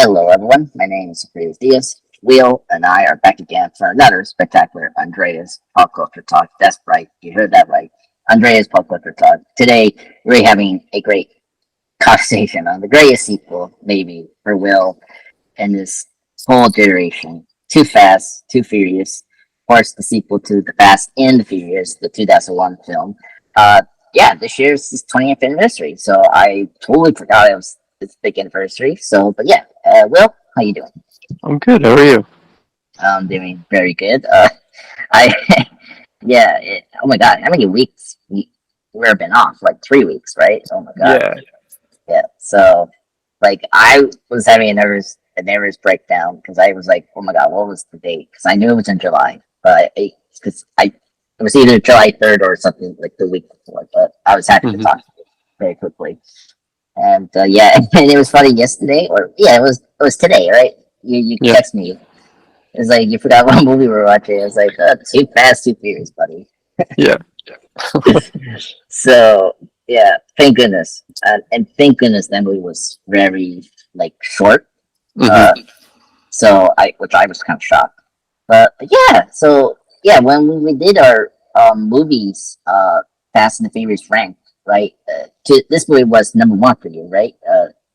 Hello, everyone. My name is Tyrese Diaz. Will and I are back again for another spectacular Andreas Pop Culture Talk. That's right. You heard that right. Andreas Pop Culture Talk. Today, we're having a great conversation on the greatest sequel, maybe, for Will and this whole generation. Too Fast, Too Furious. Of course, the sequel to The Fast and the Furious, the 2001 film. Yeah, this year's his 20th anniversary, so I totally forgot it was its big anniversary. So, but yeah, Will, how you doing? I'm good. How are you? I'm doing very good. I yeah. Oh my God, how many weeks we've been off? Like 3 weeks, right? Oh my God. Yeah. Yeah. So, like, I was having a nervous breakdown because I was like, oh my God, what was the date? Because I knew it was in July, but it was either July 3rd or something like the week before. But I was happy to hmm talk to you very quickly. And yeah, and it was funny yesterday, or yeah, it was today, right? You Yeah. text me. It's like you forgot what movie we were watching. It was like Too Fast, Too Furious, buddy. Yeah. So yeah, thank goodness, and thank goodness that movie was very like short. hmm Uh, which I was kind of shocked. But yeah, so yeah, when we did our movies, Fast and the Furious ranked, right? This movie was number one for you, right?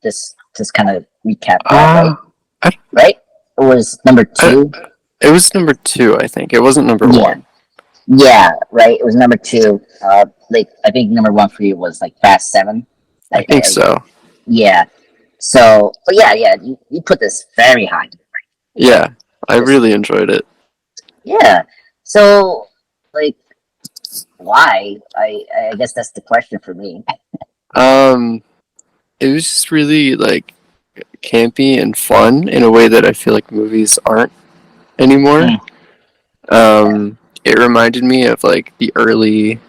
Just kind of recap that, right? Uh, I, Right? It was number I, two. it was number two, I think. It wasn't number Yeah, one. yeah, right. It was number two. Like I think number one for you was like Fast Seven. I think so. Yeah. So, but yeah, you put this very high. Yeah, Yeah. I just really enjoyed it. yeah. So, like, why? I guess that's the question for me. Um, it was just really like campy and fun in a way that I feel like movies aren't anymore. Mm, yeah. It reminded me of like the early.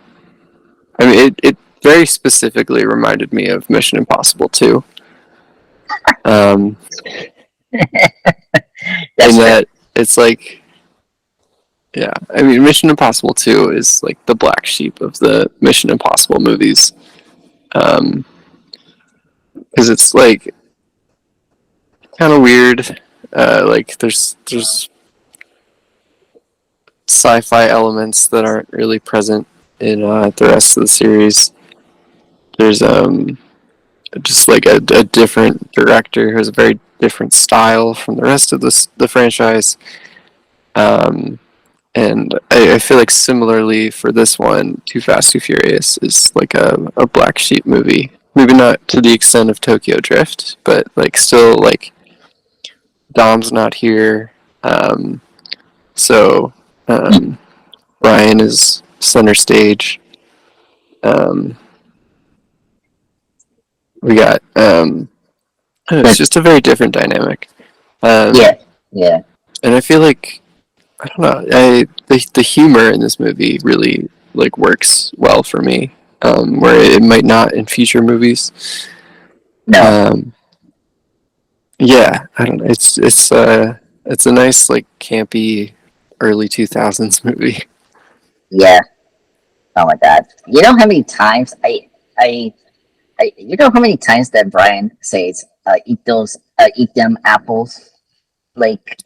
I mean, it very specifically reminded me of Mission Impossible 2. Um, in That's fair. that it's like yeah, I mean, Mission Impossible 2 is like the black sheep of the Mission Impossible movies. Because it's like kind of weird. Like there's sci-fi elements that aren't really present in the rest of the series. There's just like a different director who has a very different style from the rest of the franchise. Um, And I feel like similarly for this one, Too Fast, Too Furious is like a black sheep movie. Maybe not to the extent of Tokyo Drift, but like still like Dom's not here. Um, so um, Ryan is center stage. Um, we got it's But just a very different dynamic. Um, yeah, yeah, and I feel like I don't know. The humor in this movie really like works well for me, where it might not in future movies. no, Um, yeah, I don't know. It's a nice like campy early 2000s movie. yeah. Oh my God. You know how many times I, you know how many times that Brian says, eat them apples, like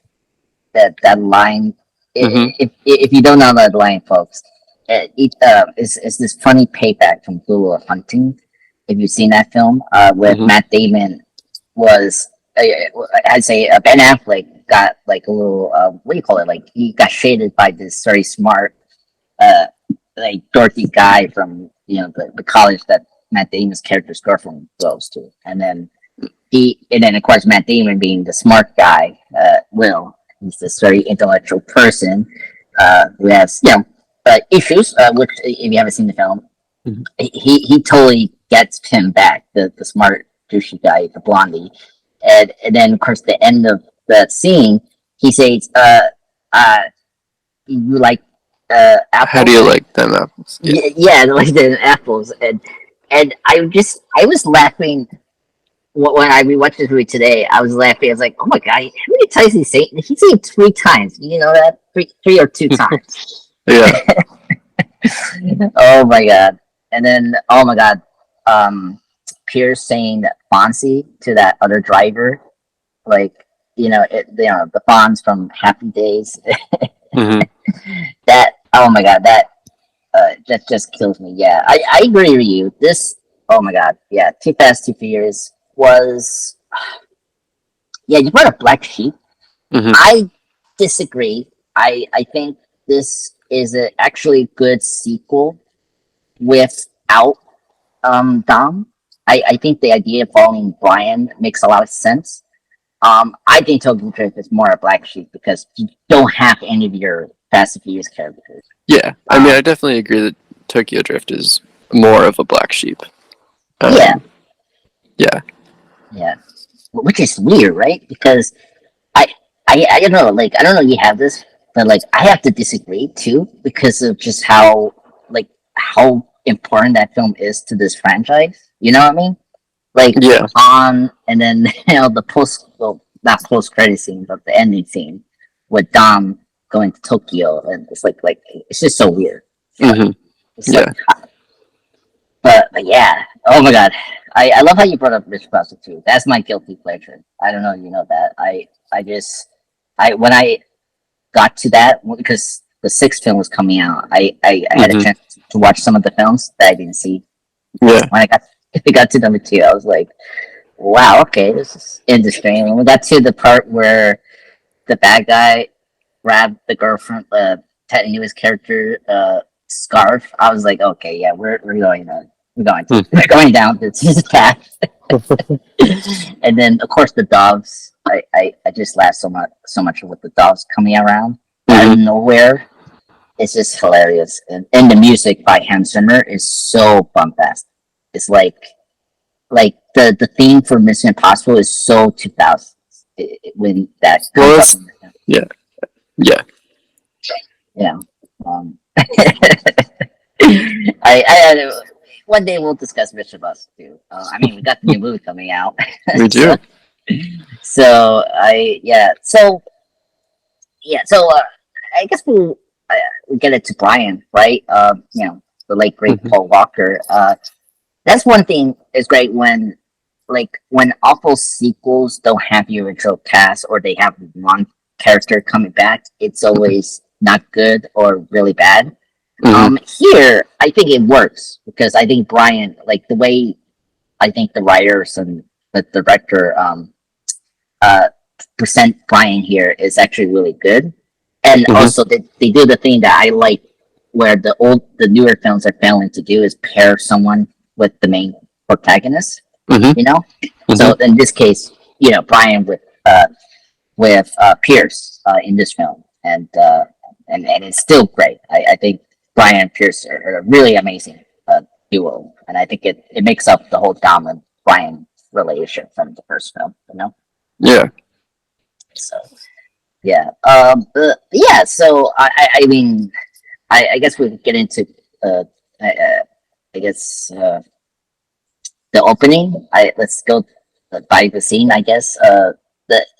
that line. hmm If you don't know that line, folks, is this funny payback from Good Will Hunting. If you've seen that film, with hmm Matt Damon was, I'd say Ben Affleck got like a little, what do you call it? Like he got shaded by this very smart, uh, like dorky guy from the college that Matt Damon's character's girlfriend goes to, and then of course Matt Damon being the smart guy, he's this very intellectual person, who has issues, which if you haven't seen the film, hmm he totally gets him back, the smart douchey guy, the blondie, and then of course the end of the scene, he says, uh, you like How do apples? you like them apples? Yeah, Yeah, like the apples, and I was laughing when I rewatched this movie today. I was laughing. I was like, oh my God, how many times did he say? He said it 3 times. You know that, three or 2 times. yeah, Oh my God. And then, oh my God, Pierce saying Fonzie to that other driver. like the Fonz from Happy Days. Hmm. That, oh my god, that just kills me. Yeah, I agree with you. This, oh my god, yeah, Too Fast, Too Furious was, yeah. You brought up Black Sheep. Hmm. I disagree. I think this is a actually good sequel without Dom. I think the idea of following Brian makes a lot of sense. I think Tokyo Drift is more a black sheep because you don't have any of your Fast and Furious characters. Yeah, I mean, Um, I definitely agree that Tokyo Drift is more of a black sheep. yeah, Um, yeah. yeah, which is weird, right? Because I, I don't know, like I don't know if you have this, but like I have to disagree too because of just how important that film is to this franchise. You know what I mean? Like Yeah. on and then the post, well, not post credit scene, but the ending scene with Dom going to Tokyo, and it's like it's just so weird. Hmm. It's like, Yeah. but yeah, oh my god, I love how you brought up Rich Buster too. That's my guilty pleasure. I don't know if you know that. I just I when I got to that because the sixth film was coming out, I had a Hmm. chance to watch some of the films that I didn't see. Yeah. When I got to number two, I was like, wow, okay, this is interesting. When we got to the part where the bad guy grabbed the girlfriend, Ted New's character, scarf, I was like, okay, yeah, we're going we're going down this path. And then of course the dogs. I just laughed so much with the dogs coming around out Hmm. of nowhere. It's just hilarious, and the music by Hans Zimmer is so bombastic. It's like the theme for Mission Impossible is so 2000s when that Well, comes up. it's yeah. Yeah. Yeah. Um, I one day we'll discuss Mission Impossible too. I mean, we got the new movie coming out, We so do. so I yeah so I guess we get it to Brian, right? The late great Hmm. Paul Walker. That's one thing is great when awful sequels don't have your original cast or they have one character coming back. It's always not good or really bad. Hmm. Here I think it works because I think Brian, like the way I think the writers and the director uh present Brian here is actually really good. And Hmm. also they do the thing that I like where the newer films are failing to do is pair someone with the main protagonist, Hmm. you know. Hmm. So in this case, Brian with Pierce in this film, and it's still great. I think Brian and Pierce are a really amazing duo, and I think it makes up the whole Dom and Brian relationship from the first film. Yeah. So yeah, but yeah. So I mean, I guess we could get into uh, I guess the opening. Let's go by the scene. I guess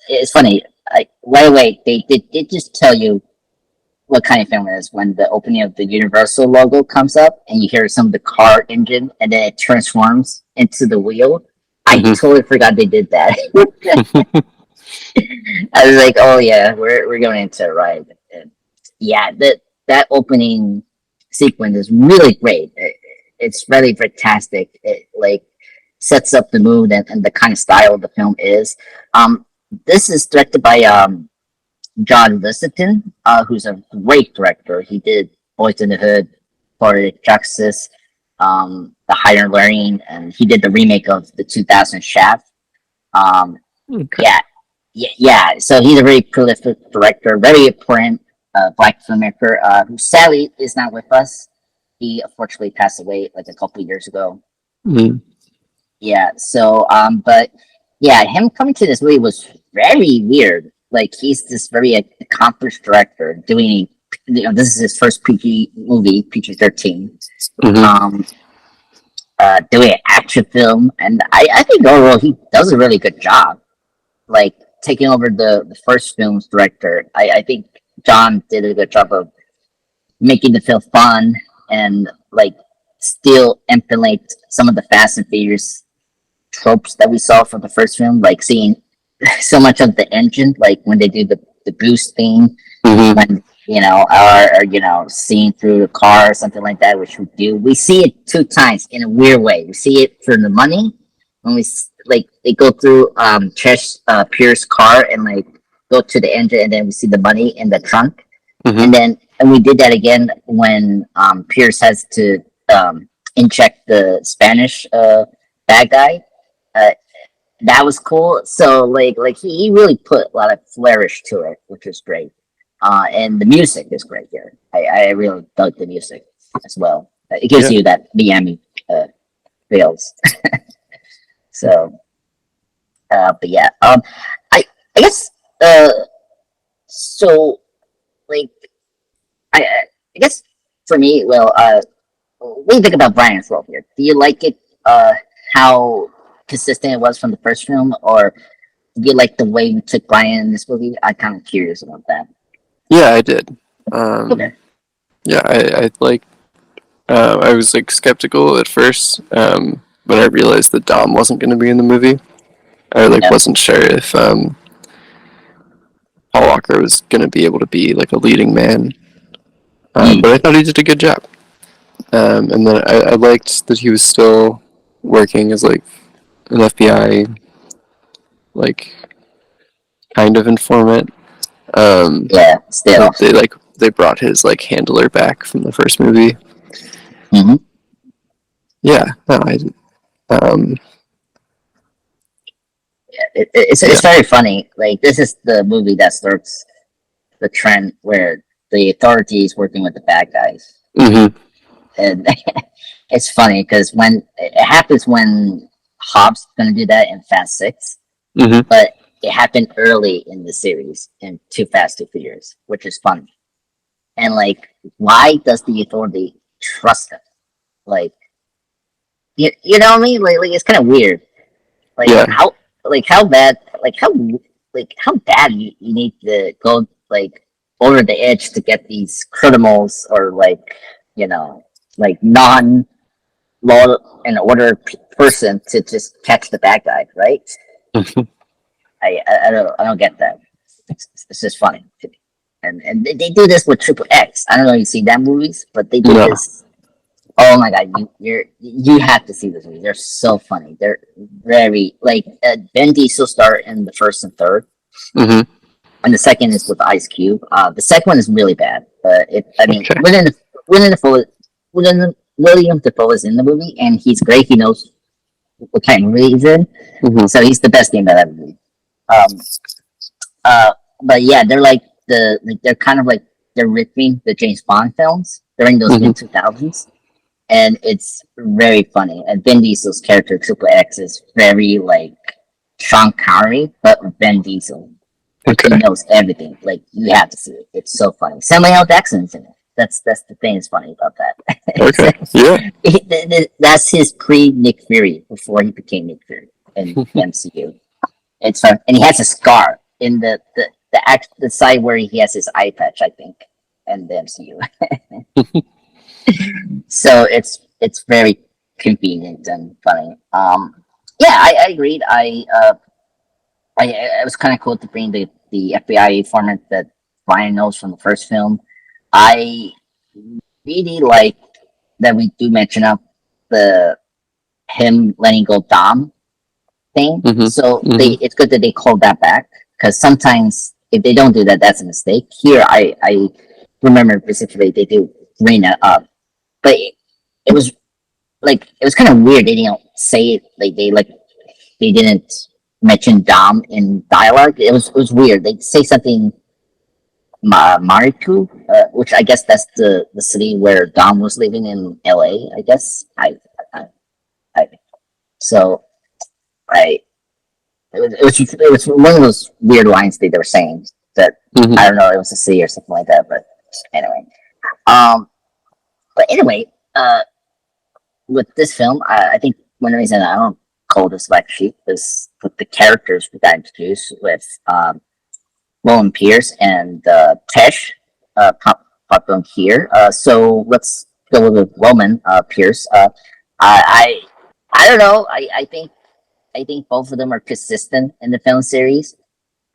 it's funny. Right away they did just tell you what kind of film it is when the opening of the Universal logo comes up and you hear some of the car engine and then it transforms into the wheel. I Hmm. totally forgot they did that. I was like, oh yeah, we're going into it right. And yeah, that opening sequence is really great. It's really fantastic. It like sets up the mood and the kind of style the film is. Um, this is directed by John Singleton, who's a great director. He did Boys in the Hood, Poetic Justice, The Higher Learning, and he did the remake of the 2000 Shaft. Um, Okay. yeah, yeah. So he's a very prolific director, very important black filmmaker who sadly is not with us. He unfortunately passed away like a couple of years ago. Mm. Yeah. So, but yeah, him coming to this movie was very weird. Like he's this very accomplished director doing. This is his first PG movie, PG-13. Hmm. Um, doing an action film, and I think overall he does a really good job. Like taking over the first film's director, I think John did a good job of making the film fun and like still implement some of the Fast and Furious tropes that we saw from the first film, like seeing so much of the engine, like when they do the boost thing, Mm-hmm. when or seeing through the car or something like that, which we do. We see it two times in a weird way. We see it for the money when like they go through Pierce's car and like go to the engine, and then we see the money in the trunk, Mm-hmm. and we did that again when Pierce has to inject the Spanish bad guy. Uh, that was cool. So like he really put a lot of flourish to it, which is great. And the music is great here. I really dug the music as well. It gives Yeah. you that Miami feels. So, but yeah, I guess so. Like I guess for me, well, what do you think about Brian's role here? Do you like it? How consistent it was from the first film, or do you like the way we took Brian in this movie? I'm kind of curious about that. Yeah, I did. Okay. Yeah, I like. I was like skeptical at first when I realized that Dom wasn't going to be in the movie. I like Yep. wasn't sure if Paul Walker was going to be able to be like a leading man, but I thought he did a good job. And then I liked that he was still working as like an FBI like kind of informant. Yeah. Still. They brought his like handler back from the first movie. Hmm. Yeah, no, um, It's yeah. very funny. Like this is the movie that starts the trend where the authority is working with the bad guys, Mm-hmm. and it's funny because when it happens when Hobbs gonna do that in Fast Six, Mm-hmm. but it happened early in the series in Too Fast Too Furious, which is funny. And like, why does the authority trust him? Like, you know what I mean? Like it's kind of weird. Like Yeah. how bad how bad you need to go like over the edge to get these criminals or like you know like non law and order person to just catch the bad guy, right? I don't get that. It's just funny to me. And they do this with Triple X. I don't know if you see that movies, but they did No. this. Oh my god, you have to see this movie. They're so funny. They're very like Ben Diesel star in the first and third, Mm-hmm. and the second is with Ice Cube. The second one is really bad, but I mean, Okay. William Dafoe, William Dafoe is in the movie, and he's great. He knows what kind of movie he's in, Mm-hmm. so he's the best thing about that movie. Um, but yeah, they're kind of like they're ripping the James Bond films during those Mm-hmm. mid 2000s, and it's very funny. And Vin Diesel's character Triple X is very like Sean Connery, but with Vin Diesel. Like he Okay. knows everything. Like you have to see it. It's so funny. Samuel L. Jackson's in it. That's the thing that's funny about Okay. that. Yeah. That's his pre Nick Fury before he became Nick Fury in the MCU. It's fun, and he has a scar in the side where he has his eye patch, I think, in the MCU. So it's very convenient and funny. Yeah, I agreed. It was kind of cool to bring the FBI format that Brian knows from the first film. I really like that we do mention up the him letting go Dom thing. Mm-hmm. So Mm-hmm. it's good that they called that back because sometimes if they don't do that, that's a mistake. Here, I remember specifically they do bring that up, but it was like it was kind of weird. They didn't say it they didn't mention Dom in dialogue. It was weird. They say something Mariku, which I guess that's the city where Dom was living in L.A. I guess I, I so I it was one of those weird lines they were saying that Mm-hmm. I don't know it was a C or something like that. But anyway, um, but anyway, with this film, I think one reason I don't call this black sheep is with the characters we got introduced with Roman Pearce and Tesh pop on here. So let's go with Roman Pearce. I I don't know. I think I think both of them are consistent in the film series.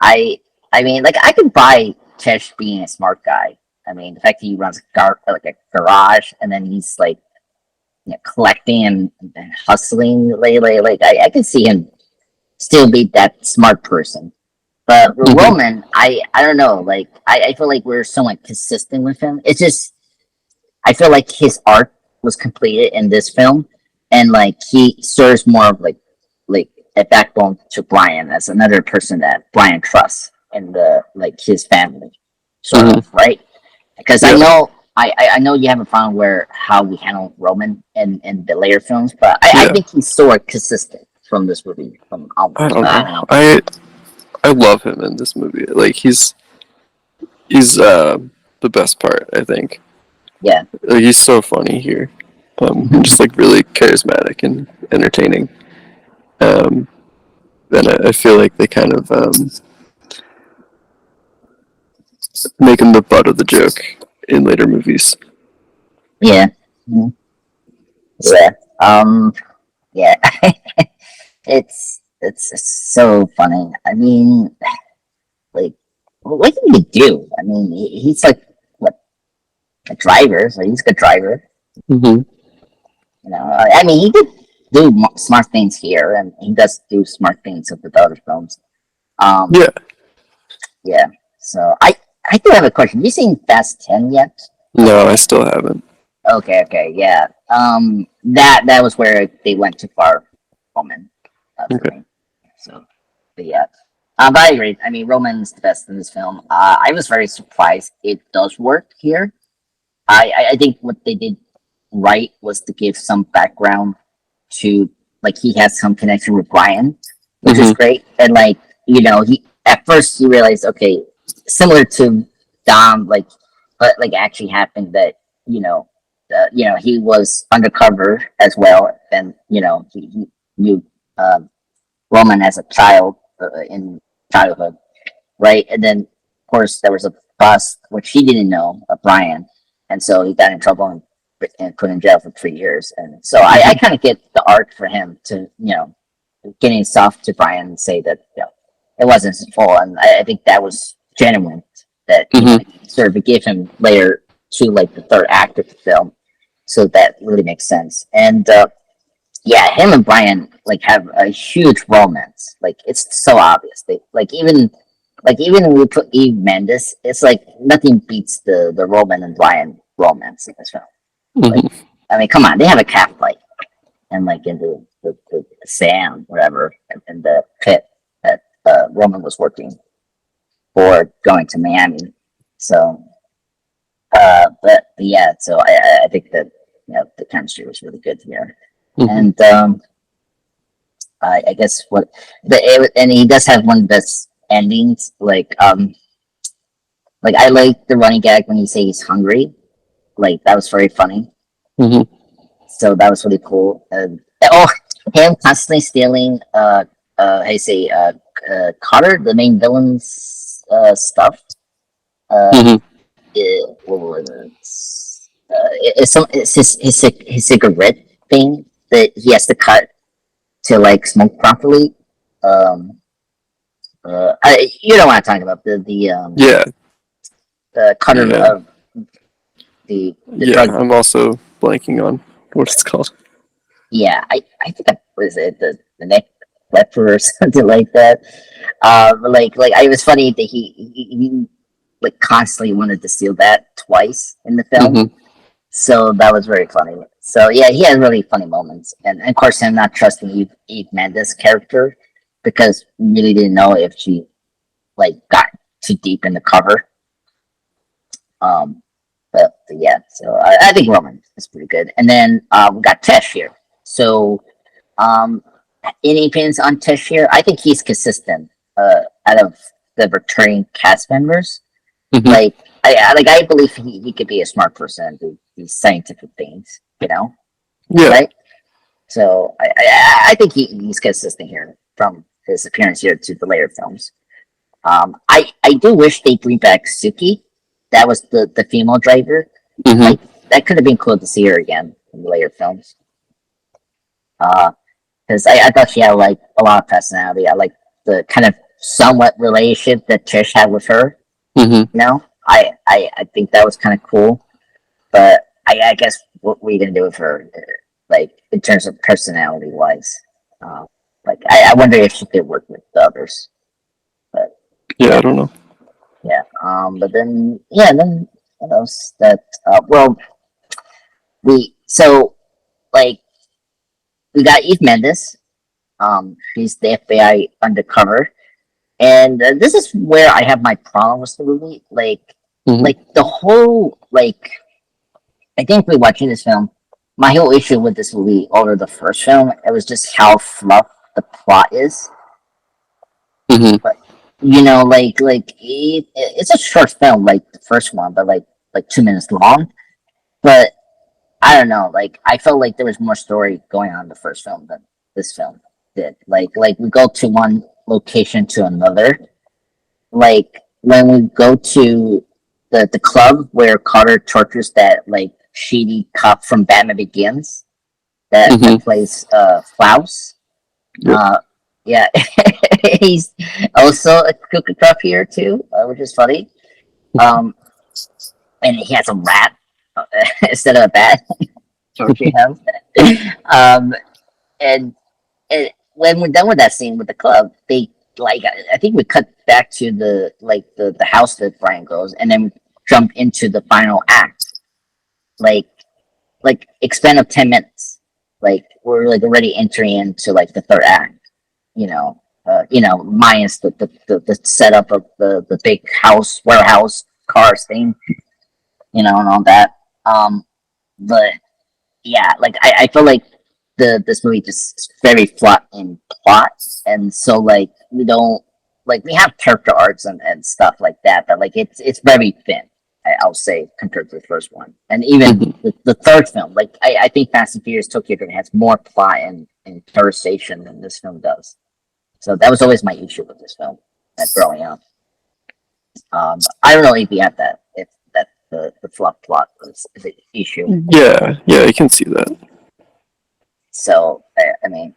I I mean, like I could buy Tesh being a smart guy. I mean, the fact that he runs like a garage, and then he's like collecting and hustling, like I can see him still be that smart person. But with Hmm. Roman, I don't know. Like I feel like we're somewhat consistent with him. It's just I feel like his arc was completed in this film, and like he serves more of like a backbone to Brian as another person that Brian trusts in the like his family, sort Hmm. of, right? Because I Yeah. know I know you haven't found where how we handle Roman in the later films, but I Yeah. think he's sort of consistent from this movie from I onwards. don't But I know. don't know. I love him in this movie. Like he's the best part. I think. Yeah. Like, he's so funny here. And just like really charismatic and entertaining. Um, and I feel like they kind of make him the butt of the joke in later movies. Yeah. Mhm. Yeah. Yeah. It's so funny. I mean, like, what can he do? I mean, he's like what a driver, so he's a good driver. Hmm. You know, I mean, he did do smart things here, and he does do smart things with the other films. Um, Yeah. yeah. So I do have a question. You seen Fast 10 yet? No, I still haven't. Okay, yeah. That was where they went too far, Roman, for Okay. me. So, but yeah. But I agree. I mean, Roman's the best in this film. I was very surprised it does work here. I think what they did right was to give some background to like he has some connection with Brian, which is Hmm. great. And like he at first he realized okay, similar to Dom, but like actually happened that you know he was undercover as well, and he knew uh, Roman as a child in childhood, right? And then of course there was a bust which he didn't know, Brian, and so he got in trouble and put in jail for 3 years. And so I Hmm. kind of get the arc for him to getting soft to Brian and say that it wasn't his fault, and I think that was genuine. That Hmm. sort of forgive him later to like the third act of the film, so that really makes sense. And yeah, him and Brian like have a huge romance. Like it's so obvious. They even when we put Eve Mendes, it's like nothing beats the Roman and Brian romance in this film. Like, Hmm. I mean, come on, they have a cat fight and like in the sand, whatever, in the pit that Roman was working for going to Miami. So, but yeah, so I think that the chemistry was really good here, Hmm. and I guess and he does have one of the best endings. Like I like the running gag when he says he's hungry. Like that was very funny. Hmm. So that was really cool. Oh, him constantly stealing I say Carter, the main villain's stuff. Uh, Hmm. what was it? It's his cigarette thing that he has to cut to like smoke properly. Um, you know what I'm talking about Yeah. the Carter Yeah. of the Yeah. drug. I'm also blanking on what it's called. Yeah, I think that was it the neck leper or something like that. Like it was funny that he like constantly wanted to steal that twice in the film. Hmm. So that was very funny. So yeah, he had really funny moments, and of course him not trusting Eve Mendes' character because we really didn't know if she like got too deep in the cover. Um, but yeah, so I think Roman is pretty good, and then we got Tesh here. So um, any opinions on Tesh here? I think he's consistent. Out of the returning cast members, Hmm. like I believe he could be a smart person and do these scientific things, Yeah. right? So I think he's consistent here from his appearance here to the later films. I do wish they bring back Suki. That was the female driver. Hmm. Like that could have been cool to see her again in the later films. Uh, because I thought she had like a lot of personality. I like the kind of somewhat relationship that Trish had with her. Mm-hmm. You know, I think that was kind of cool. But I guess what we gonna do with her, like in terms of personality wise, like I wonder if she could work with the others. But Yeah, I don't know. yeah, but then then what else? That well, we so like we got Eve Mendes. She's the FBI undercover, and this is where I have my problem with the movie. Mm-hmm. Like the whole like I think we watching this film. My whole issue with this movie over the first film, it was just how fluff the plot is. Mm-hmm. But it's a short film, like the first one, but like 2 minutes long. But I don't know, like I felt like there was more story going on in the first film than this film did. Like we go to one location to another. Like when we go to the club where Carter tortures that like shady cop from Batman Begins that Mm-hmm. plays Klaus. Yep. Yeah, he's also a cookie cup here too, which is funny. Um, and he has a rat instead of a bat. Torture him. um, and, and when we're done with that scene with the club, they like I think we cut back to the house that Brian goes, and then jump into the final act. Like expand of 10 minutes. Like we're like already entering into like the third act. Minus the setup of the big house warehouse cars thing, and all that. But yeah, like I feel like this movie just is very flat in plot, and so like we don't like we have character arcs and stuff like that, but like it's very thin. I'll say compared to the first one, and even Mm-hmm. the third film. Like I think Fast and Furious Tokyo Drift has more plot and conversation than this film does. So that was always my issue with this film growing up. I don't know if you have that. If that the flop plot is an issue. Yeah, I can see that. So I mean,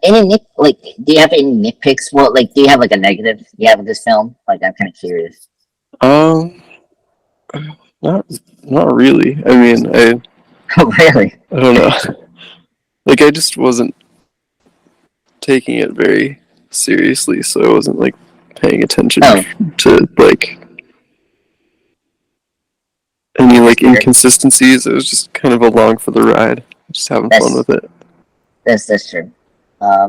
any do you have any nitpicks? Well, like, do you have like a negative you have with this film? Like, I'm kind of curious. Um, not not really. I mean, Really? I don't know. Like, I just wasn't taking it very seriously, so I wasn't like paying attention Oh, to like any that's like weird. inconsistencies. It was just kind of along for the ride, just having fun That's with it. that's true.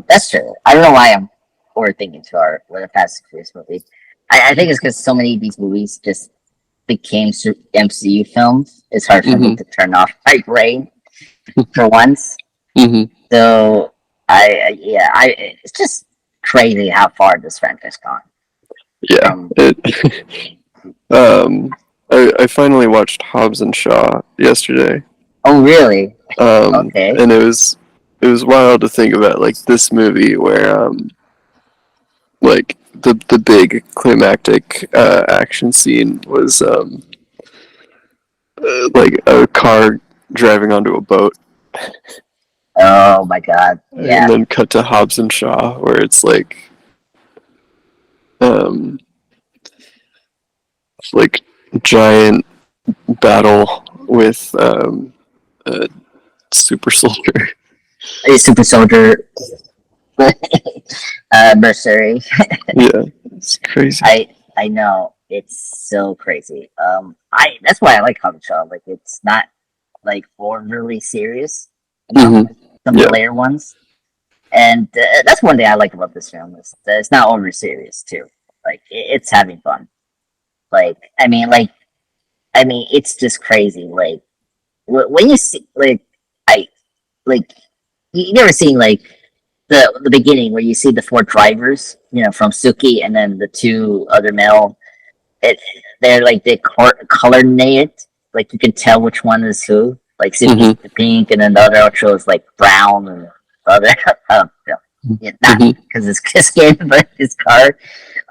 That's true. I don't know why I'm overthinking to our with a Fast and Furious movie. I think it's because so many of these movies just became MCU films. It's hard for me Mm-hmm. to turn off my brain for once. Mm-hmm. So it's just crazy how far this franchise gone. Yeah. From It. um, I finally watched Hobbs and Shaw yesterday. oh really? Okay. And it was wild to think about like this movie where like the big climactic action scene was like a car driving onto a boat, Oh my god. and Yeah. then cut to Hobbs and Shaw where it's um like giant battle with a super soldier. A super soldier Mercenary. Yeah, it's crazy. I know. It's so crazy. I that's why I like Comic Shaw. Like it's not like overly serious, Hmm. like some of the Yeah. later ones. And that's one thing I like about this film is that it's not overly serious too. Like it's having fun. Like it's just crazy. Like when you see I like you never seen like the beginning where you see the four drivers, from Suki and then the two other male. It they're like they coordinate. Like you can tell which one is who. Like Hmm. Suki's the pink, and then the other outro is like brown, and the other not Hmm. because it's his skin, but his car.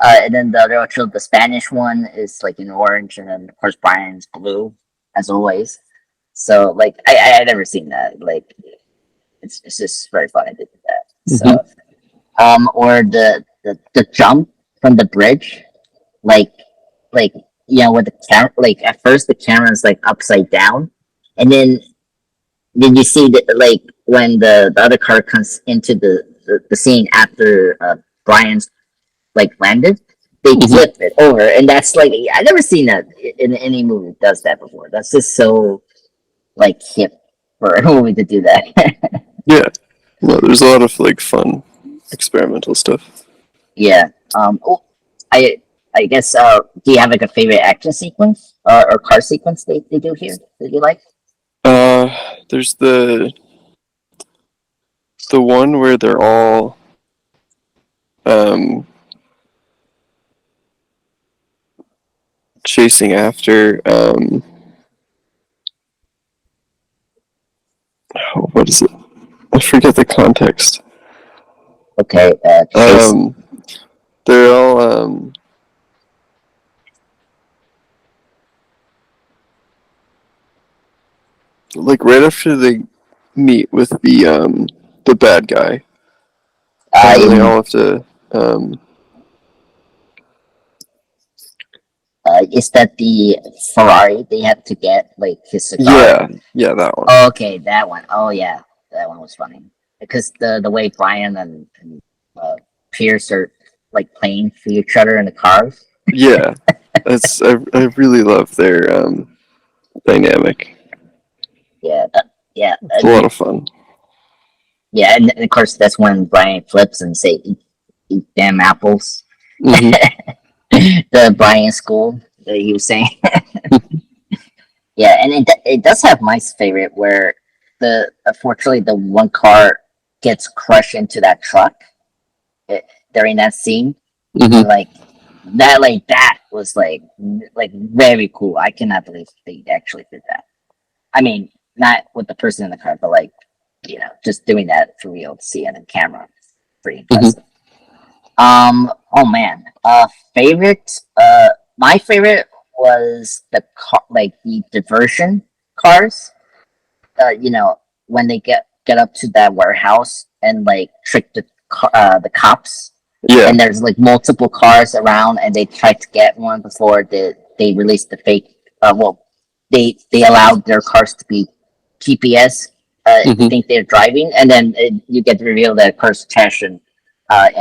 And then the other outro, the Spanish one, is like in orange, and then of course Brian's blue, as always. So like I never seen that. Like it's just very funny to do that. Mhm. So, or the jump from the bridge, like like with the camera, like at first the camera's like upside down, and then did you see that like when the other car comes into the scene after Brian's like landed, they Mhm. flip it over, and that's like I never seen that in any movie that does that before. That's just so like hip for a movie to do that. Yeah. No, there's a lot of like fun experimental stuff. Yeah. Oh, I I guess. Do you have like a favorite action sequence or car sequence they do here that you like? There's the one where they're all um chasing after what is it? I forget the context. Okay. Chase. They're all like right after they meet with the bad guy, and they In all have to um is that the Ferrari they had to get like his cigar? yeah, that one. Oh, okay, that one. Oh yeah, that one was funny because the way Brian and Pierce are like playing for each other in the cars. Yeah, I really love their dynamic. Yeah, yeah, It's a lot of fun. yeah, and of course that's when Brian flips and say, "Eat damn apples." Hmm. The Brian school that he was saying. Yeah, and it does have my favorite where the unfortunately the one car gets crushed into that truck it, during that scene, Hmm. and that was like very cool. I cannot believe they actually did that. I mean, not with the person in the car, but like just doing that for real to see it on camera. Pretty Hmm. impressive. Oh man. Favorite. My favorite was the car, like the diversion cars. When they get up to that warehouse and like trick the cops, Yeah. and there's like multiple cars around, and they try to get one before they release the fake. Well, they allowed their cars to be GPS. Hmm. Think they're driving, and then you get to reveal that Curse Tesh and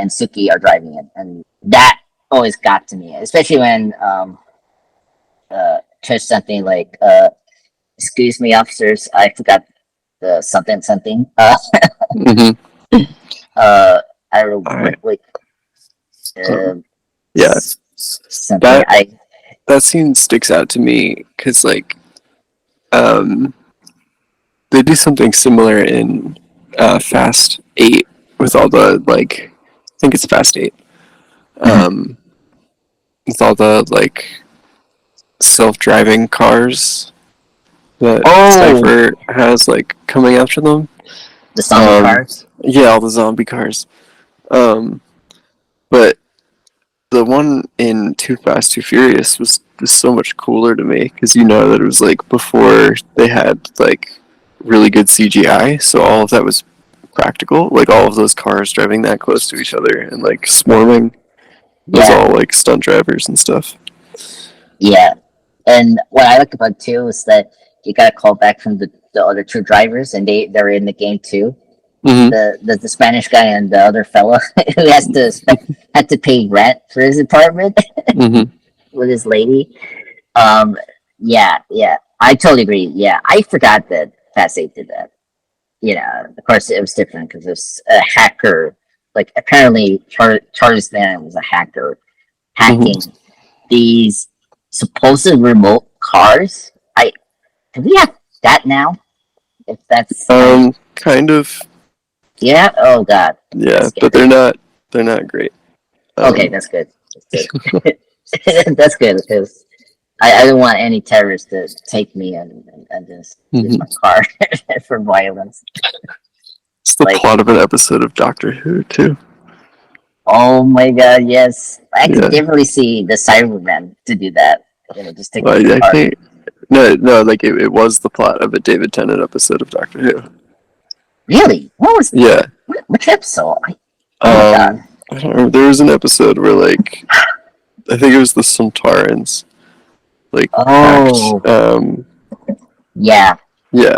Suki are driving it, and that always got to me, especially when Tesh something like "Excuse me, officers, I forgot the something something." Hmm. I don't know All what right. what Yeah, something that I that scene sticks out to me because like um they do something similar in Fast 8 with all the like I think it's Fast 8. Um, with all the like self-driving cars that oh Cypher has like coming after them. the zombie Um, cars. yeah, all the zombie cars. Um, but the one in Too Fast, Too Furious was so much cooler to me because you know that it was like before they had like really good CGI, so all of that was practical. Like all of those cars driving that close to each other and like swarming was Yeah, all like stunt drivers and stuff. yeah. And what I like about too is that you got a call back from the other two drivers, and they're in the game too. Hmm. The Spanish guy and the other fella who had to pay rent for his apartment Hmm. with his lady. Um, yeah, yeah, I totally agree. Yeah, I forgot that Fast 8 did that. Of course, it was different because it was a hacker. Like, apparently, Charles Van was a hacker Hmm. hacking these supposed remote cars. Do we have that now? If that's, I mean, Kind of, yeah. Oh God, that's yeah, but scary. they're not great. Okay, Um, that's good. That's good. That's good because I don't want any terrorists to take me and just use my mhm. car for violence. It's the Like, plot of an episode of Doctor Who too. oh my God, yes, I could Yeah, definitely see the Cybermen to do that. Just take well, over the I car. think no, like it was the plot of a David Tennant episode of Doctor Who. Really? What was Yeah. which episode? Oh my god. I don't remember. There was an episode where like I think it was the Centaurans like Oh, yeah. yeah.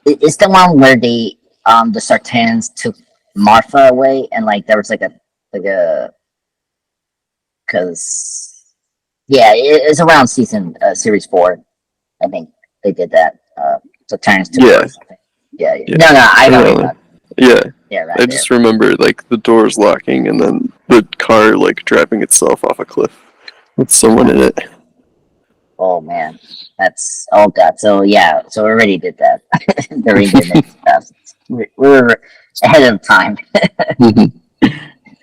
It's the one where the Sartans took Martha away, and like there was like a because it's around series 4. I think they did that. Sartans took Yeah. her or something. Yeah. Yeah. No, I know what you're talking. Yeah. Yeah, right I there. just remember like the doors locking and then the car like driving itself off a cliff with someone in it. Oh man, that's god. So yeah, so we already did that during the mid 2000s. We were ahead of time.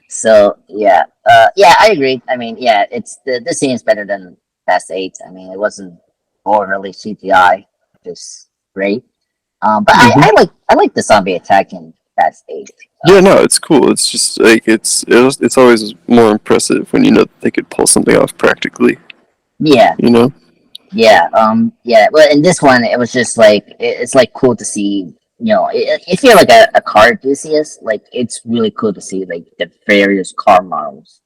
So yeah, I agree. I mean, yeah, it's the scene is better than Fast 8. I mean, it wasn't overly CGI, which is great. But I like the zombie attack in Fast 8. Yeah, no, it's cool. It's just like it's always more impressive when you know that they could pull something off practically. Yeah, You know. yeah, yeah. Well, in this one, it was just like it's like cool to see. You know, if you're like a car enthusiast, like it's really cool to see like the various car models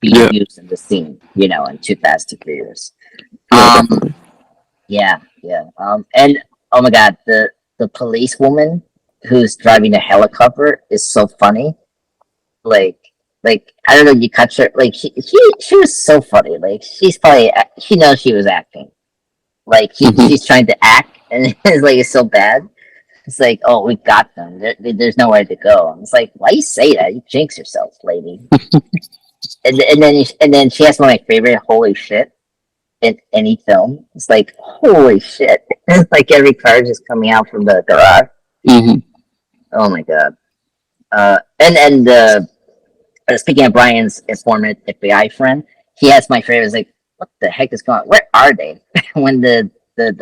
being used in the scene. You know, in Too Fast, Too Furious. Definitely. Yeah. And oh my god, the police woman who's driving the helicopter is so funny. Like, I don't know, you catch her. Like, she was so funny. Like, she knows she was acting. Like, she's trying to act, and it's so bad. It's like, oh, we got them. There's nowhere to go. And it's like, why you say that? You jinx yourself, lady. and then she has one of my favorite. Holy shit! In any film, it's like holy shit! Like every car just coming out from the garage. Oh my god! And speaking of Brian's informant FBI friend, he has my favorite. It's like, what the heck is going on? Where are they when the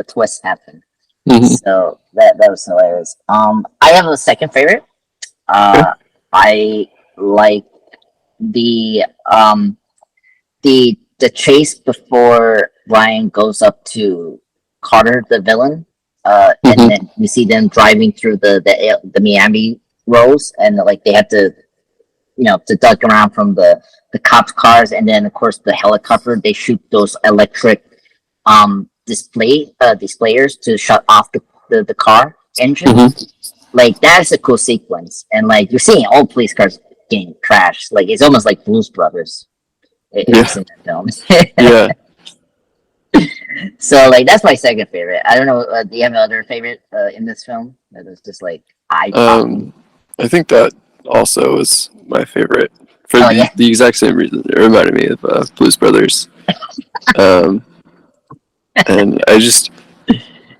twist happened? So that was hilarious. I have a second favorite. I like the the chase before Ryan goes up to Carter, the villain, and then you see them driving through the Miami roads, and like they have to to duck around from the cops' cars, and then of course the helicopter. They shoot those electric displayers to shut off the car engine. Like that's a cool sequence, and like you're seeing all police cars getting trashed. Like it's almost like Blues Brothers. If you've seen that film. Yeah. So like that's my second favorite. I don't know. Do you have another favorite in this film that was just like eye-popping? I think that also is my favorite for the exact same reason. It reminded me of Blues Brothers. And I just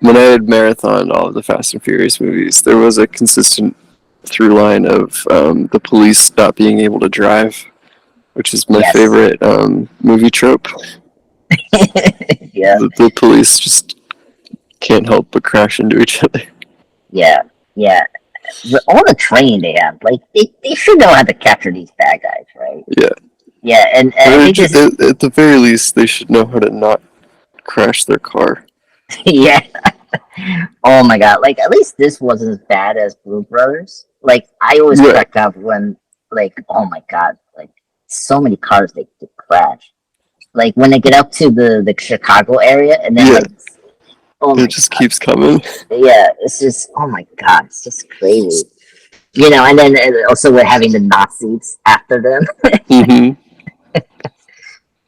when I had marathoned all of the Fast and Furious movies, there was a consistent through line of the police not being able to drive, which is my favorite movie trope. Yeah. The police just can't help but crash into each other. Yeah. All the training they have, like they should know how to capture these bad guys, right? Yeah. Yeah, and I think at the very least, they should know how to not crash their car. Yeah. Oh my god! Like at least this wasn't as bad as Blues Brothers. Like I always cracked up when, like, oh my god, like so many cars they crash. Like when they get up to the Chicago area, and then like, oh my it just keeps coming. Yeah, it's just oh my god, it's just crazy. And then also we're having the Nazis after them.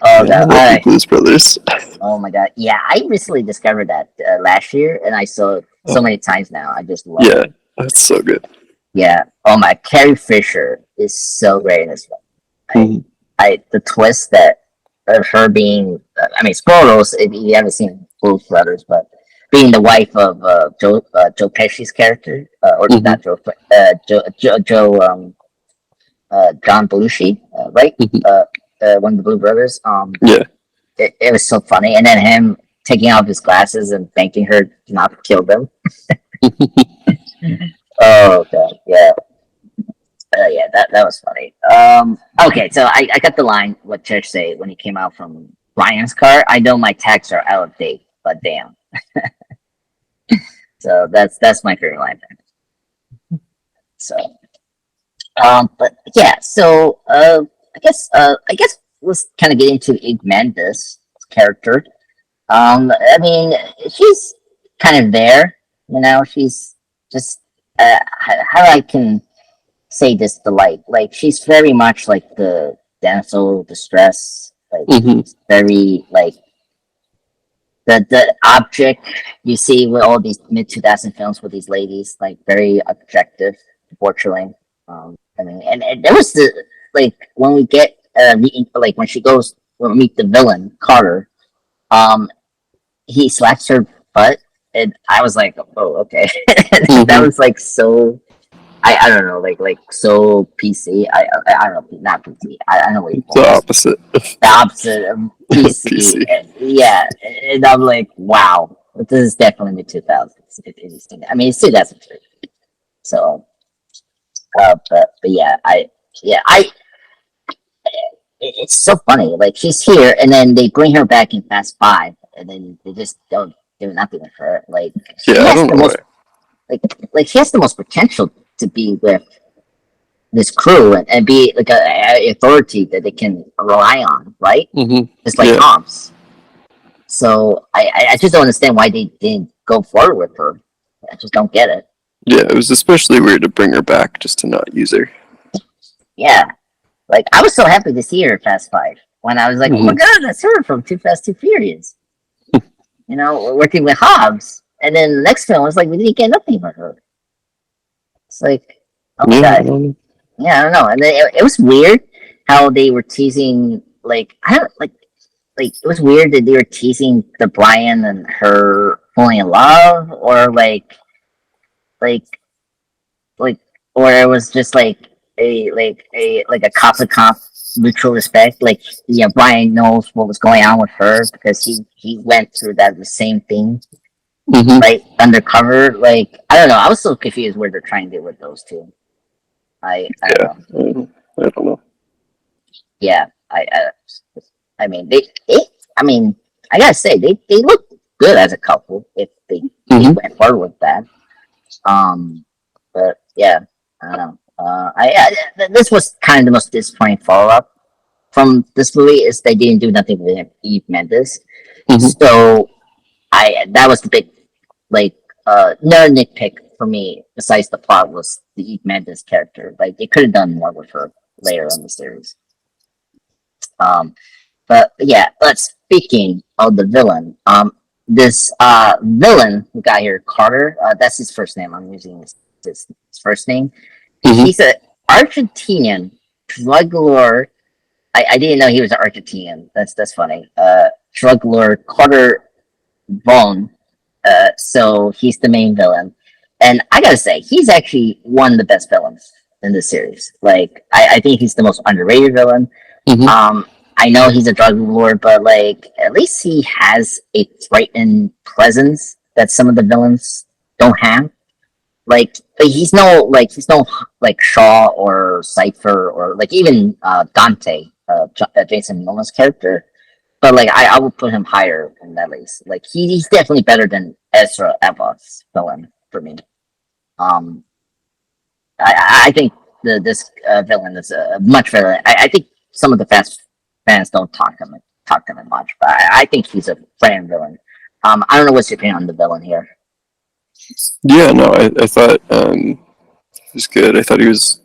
Oh god! All right. Blues Brothers. Oh my god! Yeah, I recently discovered that last year, and I saw it so many times now. I just love it. That's so good. Yeah. Oh my, Carrie Fisher is so great in this film. The twist that of her being, I mean, spoilers if you haven't seen Blues Brothers, but being the wife of Joe Pesci's character, or not Joe, John Belushi, right? One of the Blue Brothers. It was so funny, and then him taking off his glasses and thanking her not to kill them. Oh god, yeah. Yeah, that was funny. Okay, so I got the line what Church say when he came out from Ryan's car. I know my tags are out of date, but damn. So that's my favorite line. So, but yeah, so I guess let's kind of get into Eve Mendes' character. I mean, she's kind of there, you know. She's just how I can say this delight. Like she's very much like the damsel distress. Like Mm-hmm. very like the object you see with all these mid 2000 films with these ladies, like very objective, unfortunately. I mean, and there was the like when we get like when she goes when we meet the villain Carter, um, he slaps her butt, and I was like, oh, okay, that Mm-hmm. was like so. I don't know, like so PC. I don't know, not PC. I don't know what you The call this. opposite of The opposite of PC. PC. Yeah, and I'm like, wow, this is definitely the 2000s. I mean, it's 2003. So, but yeah, it's so funny. Like she's here, and then they bring her back in Fast Five, and then they just don't do nothing with her. Like she Yeah, I has don't the know why. most, like she has the most potential to be with this crew and be like a authority that they can rely on, right? Mm-hmm. Just like Yeah, Hobbs. So I just don't understand why they didn't go forward with her. I just don't get it. yeah. It was especially weird to bring her back just to not use her. Yeah, like I was so happy to see her at Fast Five when I was like, oh my Mm-hmm. god, that's her from Too Fast, Too Furious. You know, working with Hobbs. And then the next film was like we didn't get nothing from her. It's like, oh my Yeah, I god, don't know. yeah, I don't know. And then it was weird how they were teasing like I don't like it was weird that they were teasing the Brian and her falling in love or like like or it was just like a cop to cop mutual respect. Like yeah, Brian knows what was going on with her because he went through that the same thing, Mm-hmm. right? Undercover. Like I don't know. I was so confused where they're trying to do with those two. I don't Yeah, know. I don't know. Yeah, I mean they I mean I gotta say they look good as a couple if they Mm-hmm. went forward with that. Um, but yeah, I don't know. This was kind of the most disappointing follow up from this movie is they didn't do nothing with Eve Mendes. Mm-hmm. So I that was the big like another nitpick for me besides the plot was the Eve Mendes character. Like they could have done more with her later in the series. Um, but yeah, but speaking of the villain, this villain who got here, Carter, that's his first name. I'm using his first name. Mm-hmm. He's an Argentinian drug lord. I didn't know he was an Argentinian. That's funny. Drug lord Carter Verone. So he's the main villain, and I gotta say, he's actually one of the best villains in the series. Like, I think he's the most underrated villain. Mm-hmm. I know he's a drug lord, but like, at least he has a frightening presence that some of the villains don't have. Like, he's no like Shaw or Cipher or like even Dante, Jason Momoa's character. But like, I would put him higher than at least. Like, he's definitely better than Ezra Eva's villain for me. Um, I think this villain is much better. I think some of the fans don't talk him much, but I think he's a fan villain. I don't know what's your opinion on the villain here. Yeah, no, I thought he was good. I thought he was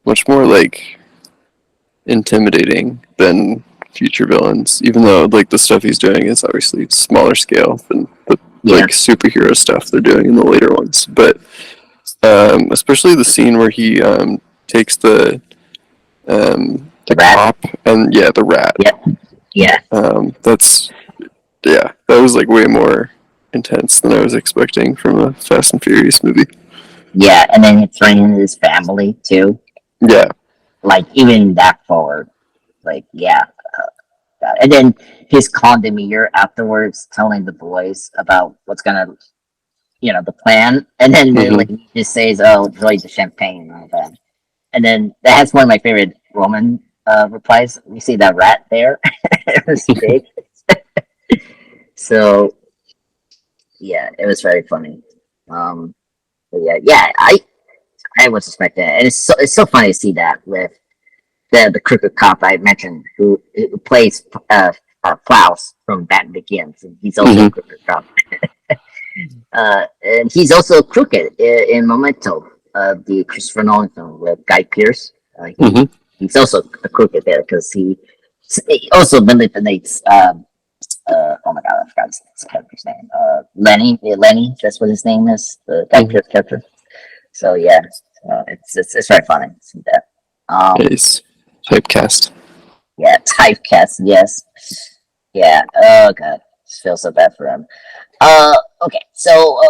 much more like intimidating than future villains, even though like the stuff he's doing is obviously smaller scale than the Yeah, like superhero stuff they're doing in the later ones. But especially the scene where he takes the the rat. cop and yeah the rat. Yep. Yeah, That's yeah, that was like way more intense than I was expecting from a Fast and Furious movie. yeah, and then it's threatening his family too. Yeah. Like even that forward. Like yeah, and then his condomineer afterwards telling the boys about what's gonna the plan, and then Mm-hmm. like he just says, "Oh, enjoy the champagne and all that." And then that's one of my favorite Roman replies. You see that rat there? It was big. So yeah, it was very funny. But yeah, I was suspecting it. And it's so funny to see that with the crooked cop I mentioned who plays Klaus from Batman Begins. And he's also a Mm-hmm. crooked cop. And he's also crooked in Memento, the Christopher Nolan film with Guy Pearce. Mm-hmm. He's also a crooked there because he also manipulates. Oh my god, I forgot his character's name. Lenny. Lenny. That's what his name is. The Guy Mm-hmm. Pearce character. So yeah, it's very funny to see that. He's typecast. Yeah, typecast. Yes. Yeah. Oh god, feel so bad for him. Okay. So,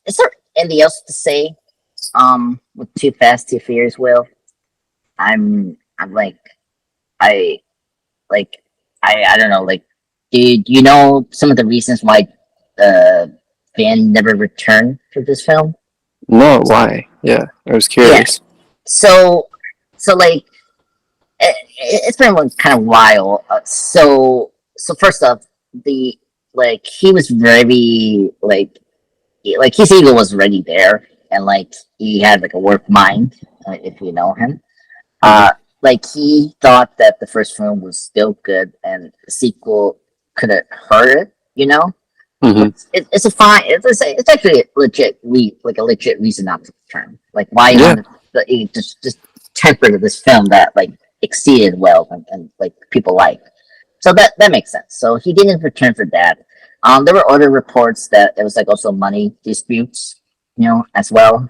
is there anything else to say? With Too Fast, Too Furious, Will? I'm like, I like, I don't know. Like, do you know some of the reasons why Van never returned for this film? No, why? Yeah, I was Yeah. curious. So, like, it's been like kind of while. So first off, the like he was very like his ego was already there, and like he had like a work mind, if you know him. Mm-hmm. Like he thought that the first film was still good, and the sequel couldn't hurt it. You know, Mm-hmm. it's a fine. It's actually a legit like a legit reason not to return. Like why you Yeah. want to just temper this film that like exceeded well and like people like. So that makes sense. So he didn't return for that. There were other reports that there was like also money disputes, as well.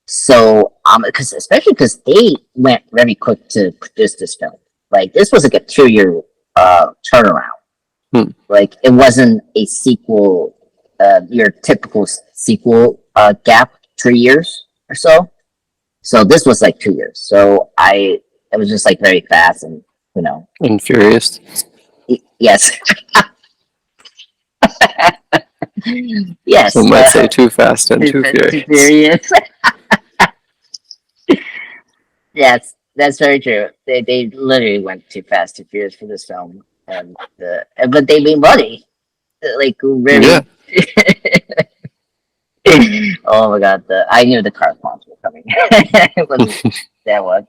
So because especially because they went very quick to produce this film. Like this was like a 2 year turnaround. Hmm. Like it wasn't a sequel, your typical sequel gap 3 years or so. So this was like 2 years. So it was just like very fast and And furious. yes. Yes. Some might say too fast and too Too furious. furious. Yes, that's very true. They literally went too fast, too furious for this film, and but they made money. Like very. Yeah. Oh my god! I knew the car bombs were coming. It wasn't that one.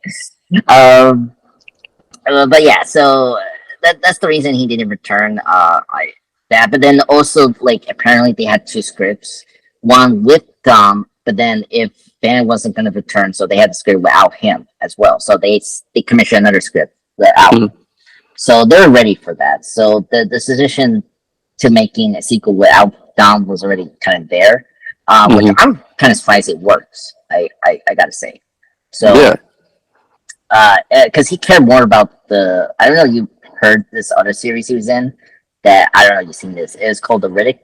Um, but yeah, so that's the reason he didn't return. But then also like apparently they had two scripts, one with Dom, but then if Ben wasn't going to return, so they had the script without him as well. So they commissioned another script without him. So they're ready for that. So the decision to making a sequel without Dom was already kind of there, which I'm kind of surprised it works. I gotta say. So Yeah. because he cared more about I don't know, you heard this other series he was in that I don't know you've seen this. It's called the Riddick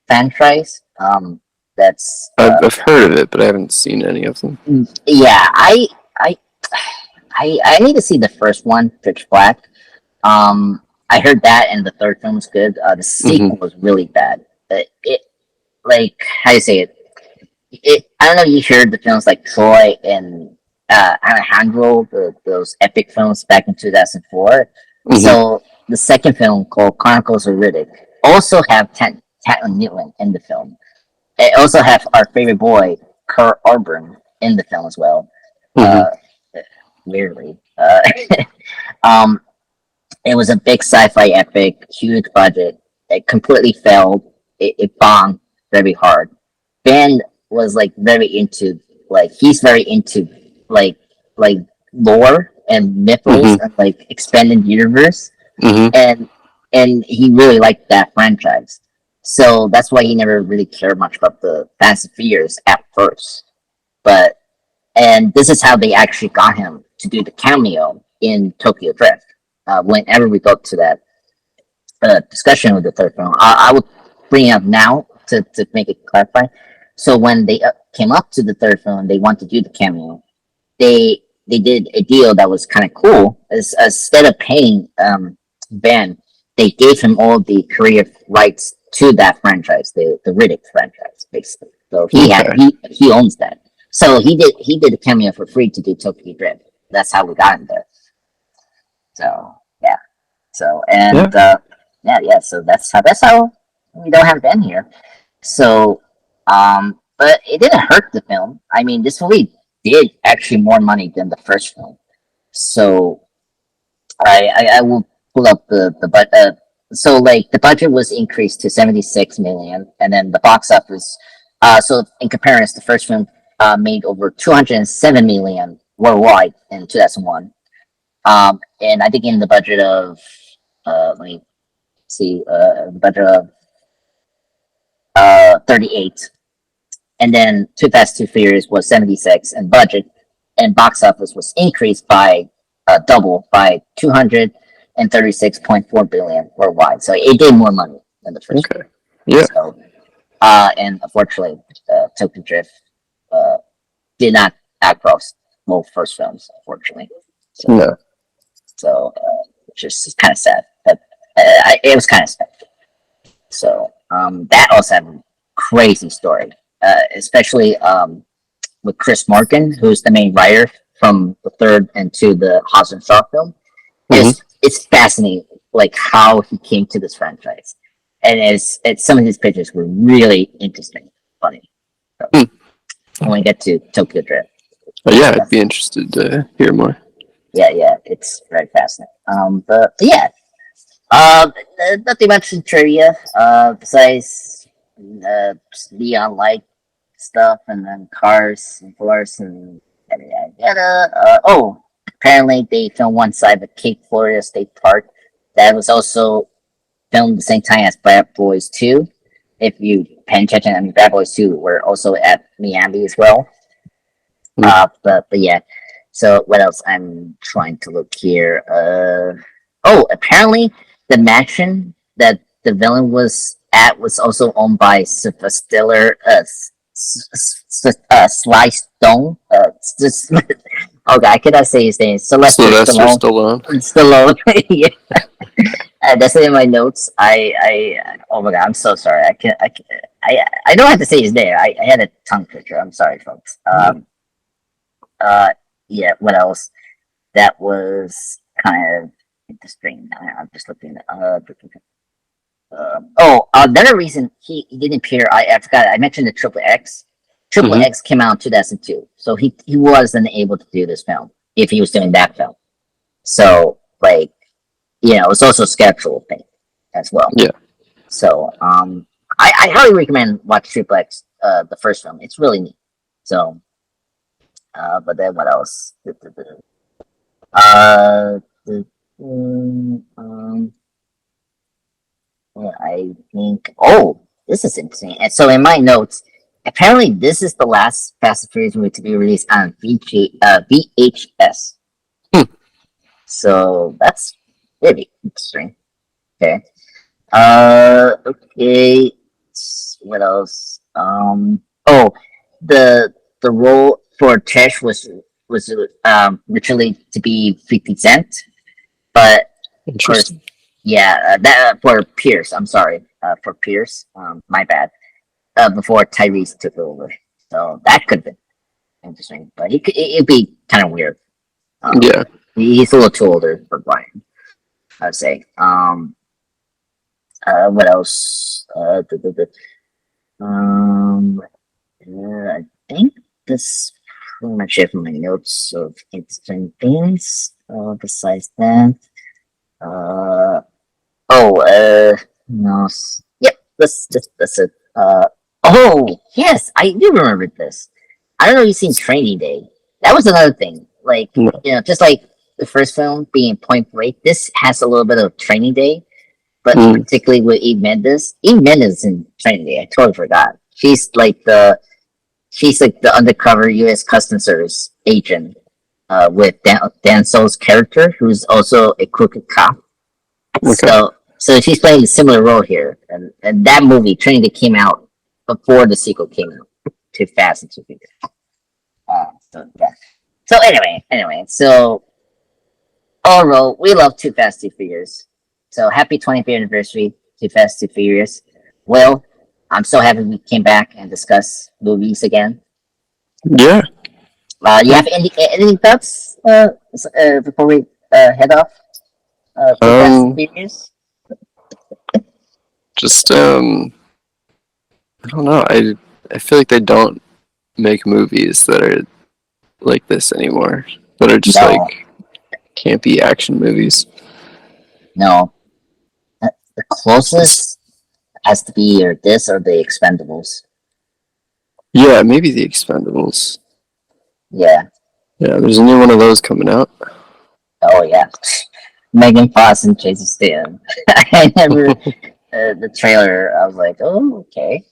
franchise. That's I've heard of it, but I haven't seen any of them. yeah. I need to see the first one, Pitch Black. I heard that, and the third film was good. The sequel was really bad. It like how do you say it? I don't know. You heard the films like Troy and Alejandro, those epic films back in 2004. So the second film called Chronicles of Riddick also have Tatlin Newton in the film. It also have our favorite boy Kurt Urban in the film as well. Weirdly, it was a big sci-fi epic, huge budget. It completely failed. It bombed very hard. Ben was like very into he's very into like like lore and mythos and like expanded universe, and he really liked that franchise. So that's why he never really cared much about the Fast and Furious at first. And this is how they actually got him to do the cameo in Tokyo Drift. Whenever we go to that discussion with the third film, I would bring it up now to make it clarify. So when they came up to the third film, they wanted to do the cameo. They did a deal that was kind of cool. Instead of paying Ben, they gave him all the creative rights to that franchise, the Riddick franchise, basically. So he owns that. So he did a cameo for free to do Tokyo Drift. That's how we got him there. So yeah. So and yeah. So that's how we don't have Ben here. So but it didn't hurt the film. I mean, this movie did actually more money than the first film. So I will pull up the budget. So like the budget was increased to 76 million, and then the box office. So in comparison, the first film made over 207 million worldwide in 2001. And I think in the budget of let me see, the budget of 38, and then Too Fast Too Furious was 76, and budget and box office was increased by double by 236.4 billion worldwide. So it did more money than the first. Okay. Yeah. So, and unfortunately, Tokyo Drift did not outgross both first films. Unfortunately, so, No. So which is kind of sad, but it was kind of sad. So that also had a crazy story, especially with Chris Martin, who's the main writer from the third and to the Hauser film. It's fascinating, like how he came to this franchise, and it's some of his pitches were really interesting, funny. So, when we get to Tokyo Drift, yeah, I'd be interested to hear more. Yeah, it's very fascinating. But yeah, nothing much in trivia. Besides neon light stuff, and then cars and floors and yada. Oh, apparently they filmed one side of Cape Florida State Park. That was also filmed the same time as Bad Boys 2. If you pay attention, I mean, Bad Boys 2 were also at Miami as well. But yeah. So what else? I'm trying to look here. Apparently the mansion that the villain was at was also owned by Sylvester Sly Stone. Okay, I cannot say his name. Sylvester Stallone. Stallone. Yeah. That's in my notes. Oh my god, I'm so sorry. I don't have to say his name. I had a tongue twister. I'm sorry, folks. Yeah, what else? That was kind of interesting. I'm just looking at another reason he didn't appear. I forgot. I mentioned the Triple X. Triple X came out in 2002, so he wasn't able to do this film if he was doing that film. So like, it's also a schedule thing as well. Yeah. So I highly recommend watch Triple X, the first film. It's really neat. So. But then what else? I think. Oh, this is interesting. And so in my notes, apparently this is the last Fast and Furious movie to be released on VHS. So that's really interesting. Okay. Okay. What else? The role for Tesh was originally to be 50 Cent, but of course, that for Pierce. I'm sorry, for Pierce. My bad. Before Tyrese took over, so that could have been interesting, but it'd be kind of weird. Yeah, he's a little too older for Brian, I'd say. What else? I think this pretty much it for my notes of interesting things. Besides that, no, yep, that's it. Oh yes, I do remember this. I don't know if you've seen Training Day. That was another thing. Like, just like the first film being Point Break, this has a little bit of Training Day, but particularly with Eva Mendes. Eva Mendes in Training Day, I totally forgot. She's like the undercover U.S. Customs Service agent with Dan Soul's character, who's also a crooked cop. Okay. So she's playing a similar role here, and that movie Training Day came out before the sequel came out, Too Fast and Too Furious. So anyway, so overall, we love Too Fast, Too Furious. So happy 25th anniversary, Too Fast, Too Furious. Well, I'm so happy we came back and discuss movies again. Yeah. You have any thoughts before we head off? Too Fast, Too Furious? Just I don't know. I feel like they don't make movies that are like this anymore. That are just No, like campy action movies. no. The closest has to be either this or the Expendables. Yeah, maybe the Expendables. Yeah. Yeah, there's a new one of those coming out. Oh yeah. Megan Fox and Jason Statham. I never the trailer. I was like, oh okay.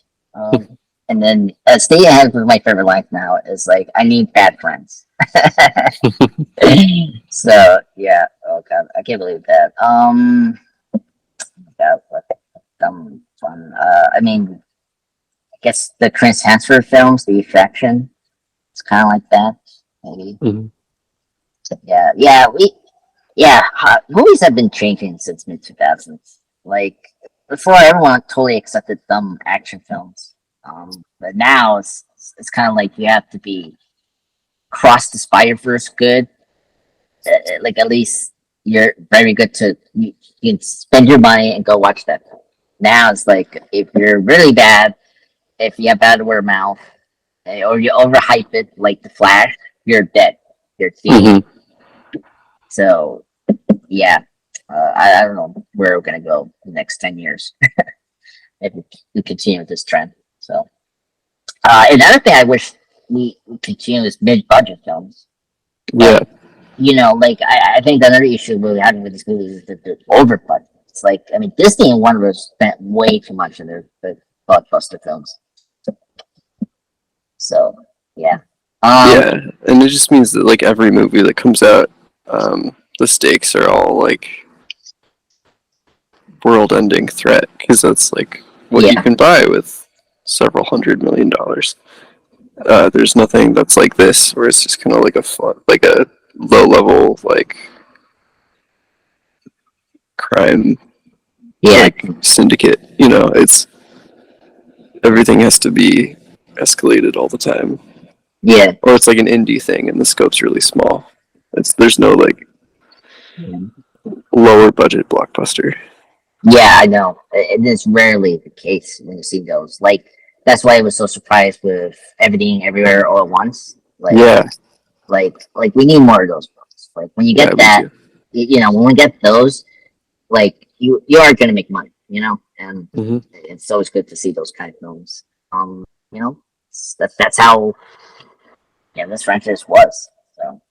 And then Statham has my favorite line now is like, I need bad friends. So yeah. Oh god, I can't believe that. Yeah, what dumb fun. I mean, I guess the Chris Hemsworth films, The Attraction, it's kind of like that, maybe. Mhm. Movies have been changing since mid 2000s. Like before, everyone totally accepted dumb action films, but now it's kind of like you have to be cross the Spider-Verse good. Like at least you're very good to you can spend your money and go watch that film. Now it's like if you're really bad, if you have bad word of mouth, or you overhype it like The Flash, you're dead. You're dead. So yeah, I don't know where we're gonna go the next 10 years if we continue with this trend. So another thing I wish we continue is mid-budget films. Yeah. Like like I think another issue we're having with these movies is that they're over budget. It's like I mean Disney and Warner Bros. Spent way too much on their blockbuster films. So yeah. Yeah, and it just means that like every movie that comes out, the stakes are all like world-ending threat because that's like what you can buy with several $100 million. There's nothing that's like this where it's just kind of like a low-level like crime like syndicate. It's everything has to be escalated all the time. Yeah. Or it's like an indie thing and the scope's really small. There's no like lower budget blockbuster. Yeah, I know. It is rarely the case when you see those. Like that's why I was so surprised with Everything Everywhere All at Once. Like Yeah, like we need more of those books. Like when you get that, when we get those, like you are gonna make money, and it's always good to see those kind of films. You know, that's how this franchise was. So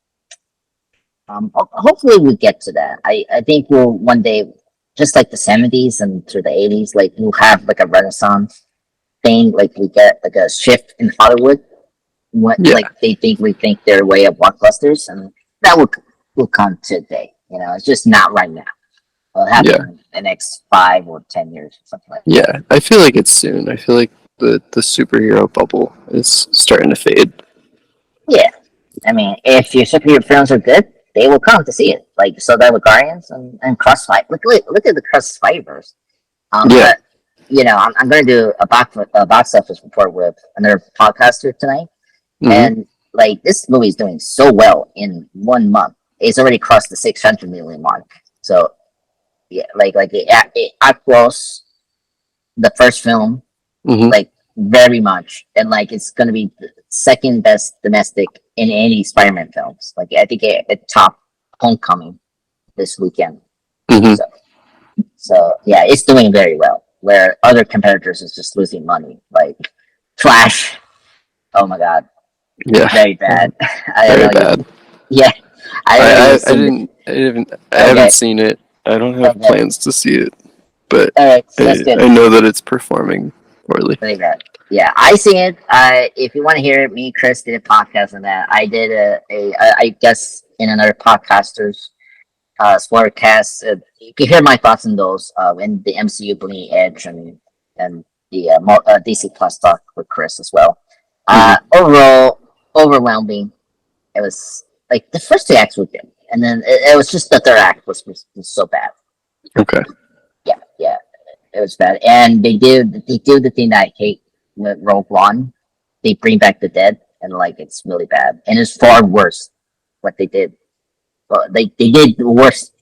hopefully we get to that. I think we'll one day, just like the 70s and through the 80s, like we'll have like a renaissance thing. Like we get like a shift in Hollywood. Like they rethink their way of blockbusters, and that will come today. It's just not right now. It'll happen in the next 5 or 10 years or something like that. Yeah, I feel like it's soon. I feel like the superhero bubble is starting to fade. Yeah, I mean, if your superhero films are good, they will come to see it. Like so that with Guardians and Crossfire. Look at the Crossfires. But, I'm going to do a box office report with another podcaster tonight, and like this movie is doing so well in 1 month. It's already crossed the 600 million mark. So yeah, like it outgrows the first film, like very much, and like it's going to be the second best domestic in any Spider-Man films. Like I think it topped Homecoming this weekend. So yeah, it's doing very well. Where other competitors is just losing money, like Flash. Oh my god, very bad. Very bad. I haven't seen it. I don't have plans to see it, but I know that it's performing poorly. Very bad. Yeah, I see it. If you want to hear it, me and Chris did a podcast on that. I did I guess in another podcaster's Spoilercast. You can hear my thoughts on those in the MCU Bleeding Edge and the DC Plus talk with Chris as well. Overall, overwhelming. It was like the first 2 acts were good, and then it was just the third act was so bad. Okay. Yeah, it was bad, and they do the thing that I hate with Rogue One. They bring back the dead, and like it's really bad, and it's far worse what they did. Well, they did the worst.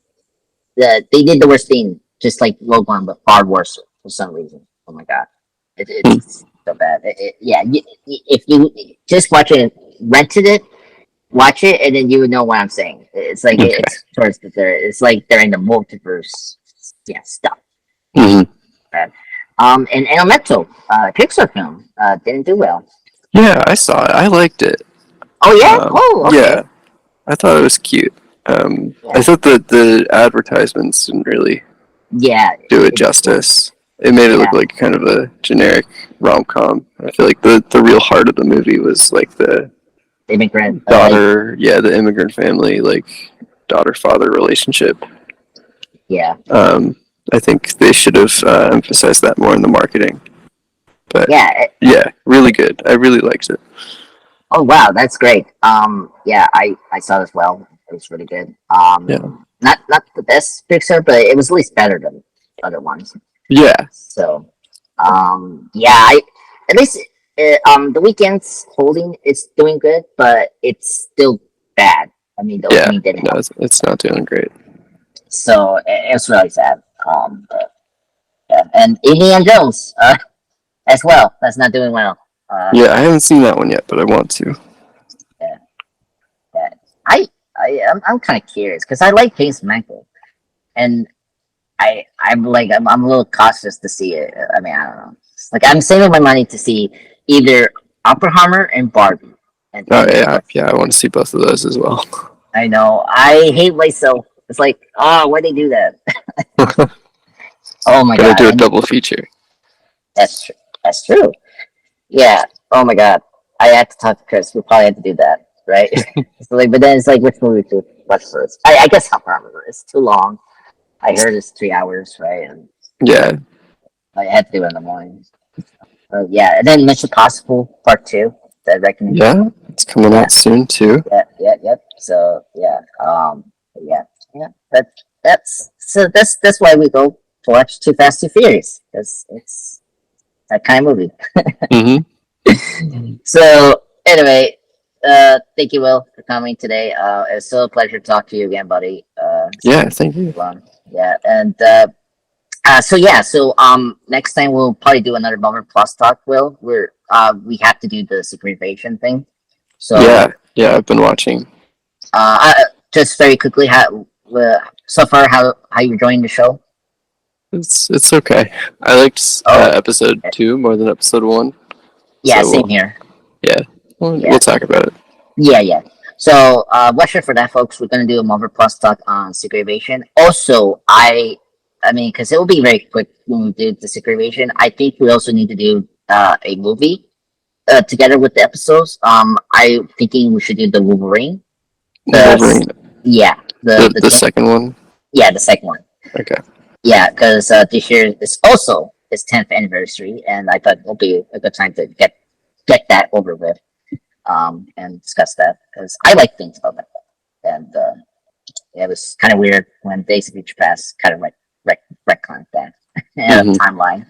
They did the worst thing, just like Rogue One, but far worse for some reason. Oh my god, it's so bad. If you just watch it, rented it, watch it, and then you would know what I'm saying. It's like Okay. it's towards the third. It's like they're in the multiverse, yeah, stuff. Hmm. And Elemental, Pixar film, didn't do well. Yeah, I saw it. I liked it. Oh yeah, oh okay, Yeah, I thought it was cute. I yeah, thought that the advertisements didn't really yeah, do it it was, justice. It made it look yeah, like kind of a generic rom com. I feel like the real heart of the movie was like the immigrant, daughter, yeah, the immigrant family, like daughter father relationship. yeah, Um, I think they should have emphasized that more in the marketing. But yeah. yeah, really good. I really liked it. Oh wow, that's great. Yeah, I saw it as well. It was really good. Yeah, Not the best Pixar, but it was at least better than other ones. yeah, So, yeah, I at least the weekend's holding is doing good, but it's still bad. I mean, the yeah. opening didn't No, help, it's not doing great. so it's really sad. But, yeah. And Indiana Jones, as well. That's not doing well. Yeah, I haven't seen that one yet, but I want to. Yeah, yeah. I'm kind of curious because I like James Mangold, and I'm a little cautious to see it. I mean, I don't know. It's like I'm saving my money to see either Oppenheimer and Barbie, and Oh then yeah, yeah. I want to see both of those as well. I know I hate myself. It's like, oh, why they do that? Oh my Gotta god, do a and double feature. that's true. That's true. Yeah. Oh my god, I had to talk to Chris. We probably had to do that, right? So like, but then it's like, which movie to watch first? I guess Oppenheimer is too long. I heard it's 3 hours, right? And Yeah, I had to do it in the morning. Yeah, and then Mission Possible Part Two. The reckoning. yeah. It's coming Yeah, out soon too. yep. So yeah, yeah, yeah. That's why we go to watch Too Fast Too Furious because it's that kind of movie. Hmm. So anyway, thank you, Will, for coming today. It's still a pleasure to talk to you again, buddy. It's Yeah, been thank you. fun. Yeah, and next time we'll probably do another Bummer Plus talk. Will, we have to do the synchronization thing. So Yeah, yeah. I've been watching. just very quickly, so far how you enjoying the show? It's okay. I liked Oh, episode 2 more than episode 1. yeah, So same here. yeah, we'll Yeah, talk about it. yeah. So watch out for that, folks. We're gonna do a Marvel Plus talk on synchronization. Also, I mean, because it will be very quick when we do the synchronization. I think we also need to do a movie together with the episodes. I'm thinking we should do the Wolverine. The Wolverine, yeah, the the thing. second one. Yeah, the second one. Okay. Yeah, because this year is also its 10th anniversary, and I thought it'll be a good time to get that over with, and discuss that because I like things about that, and it was kind of weird when Days of Future Past kind of like retconned that Hmm. timeline.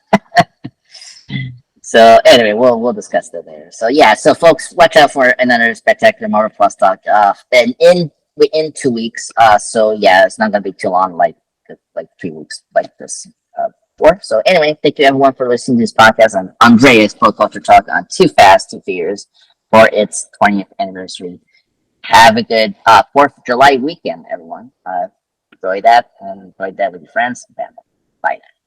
So anyway, we'll discuss that later. So yeah, so folks, watch out for another spectacular Marvel Plus talk. And in 2 weeks. So yeah, it's not gonna be too long, like 3 weeks, like this. Before. So anyway, thank you everyone for listening to this podcast on Andreas Pop Culture Talk on Too Fast Too Furious for its 20th anniversary. Have a good 4th of July weekend, everyone. Enjoy that and enjoy that with your friends and family. Bye now.